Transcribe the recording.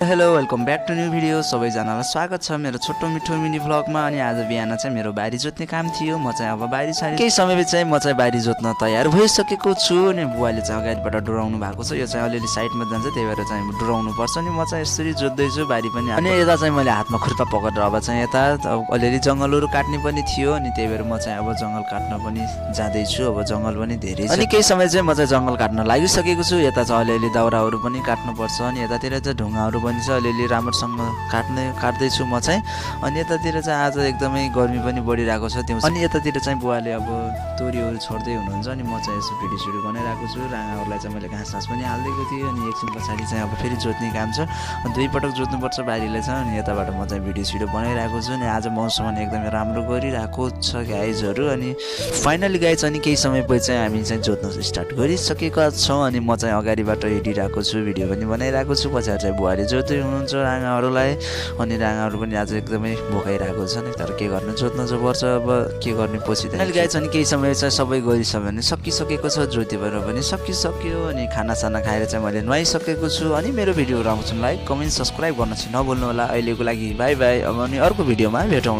Hello welcome back to new video. सबैजनालाई स्वागत छ मेरो छोटो मिठो मिनी भ्लगमा। अनि आज बिहान चाहिँ मेरो बारी जोत्ने काम थियो। म चाहिँ अब बारी सारी केही समयपछि चाहिँ म चाहिँ बारी जोत्न तयार भइसकेको छु। अनि बुवाले चाहिँ अगाडिबाट डुराउनु भएको छ। यो चाहिँ अलिअलि साइडमा जान्छ, त्यही भएर चाहिँ डुराउनु पर्छ। अनि म चाहिँ यसरी जोत्दैछु बारी पनि। अनि यता चाहिँ मैले हातमा खुर्पा पकेर अब चाहिँ यता अलिअलि जङ्गलहरू काट्ने पनि थियो। अनि त्यही भएर म चाहिँ अब जङ्गल काट्न पनि जाँदैछु। अब जङ्गल पनि धेरै छ। अनि केही समय चाहिँ म चाहिँ जङ्गल काट्न लागिसकेको छु। यता चाहिँ अलिअलि दाउराहरू पनि काट्नुपर्छ। अनि यतातिर चाहिँ ढुङ्गाहरू पनि छ, अलिअलि राम्रोसँग काट्दैछु म चाहिँ। अनि यतातिर चाहिँ आज एकदमै गर्मी पनि बढिरहेको छ त्यो। अनि यतातिर चाहिँ बुवाले अब तोरीहरू छोड्दै हुनुहुन्छ। अनि म चाहिँ यसो भिडियो सिडियो बनाइरहेको छु। राँगाहरूलाई चाहिँ मैले घाँस पनि हालिदिएको थिएँ। अनि एकछिन पछाडि चाहिँ अब फेरि जोत्ने काम छ। अनि 2 पटक जोत्नुपर्छ बारीलाई चाहिँ। अनि यताबाट म चाहिँ भिडियो सिडियो बनाइरहेको छु। अनि आज मौसम पनि एकदमै राम्रो गरिरहेको छ गाइजहरू। अनि फाइनली गाइज अनि केही समयपछि चाहिँ हामी चाहिँ जोत्न स्टार्ट गरिसकेका छौँ। अनि म चाहिँ अगाडिबाट हिँडिरहेको छु, भिडियो पनि बनाइरहेको छु। पछाडि चाहिँ बुवाले जोत्दै हुनुहुन्छ राँगाहरूलाई। अनि राँगाहरू पनि आज एकदमै भोकाइरहेको छ नि, तर के गर्ने, जोत्न चाहिँ पर्छ। अब के गर्ने पछि अहिले गाइज अनि केही समय चाहिँ सबै गरिसक्यो भने सकिसकेको छ, जोतिबाट पनि सकिसक्यो। अनि खानासाना खाएर चाहिँ मैले नुहाइसकेको छु। अनि मेरो भिडियोहरू आउँछ, लाइक कमेन्ट सब्सक्राइब गर्न चाहिँ नभुल्नु होला। अहिलेको लागि बाई बाई। अब अनि अर्को भिडियोमा भेटौँ।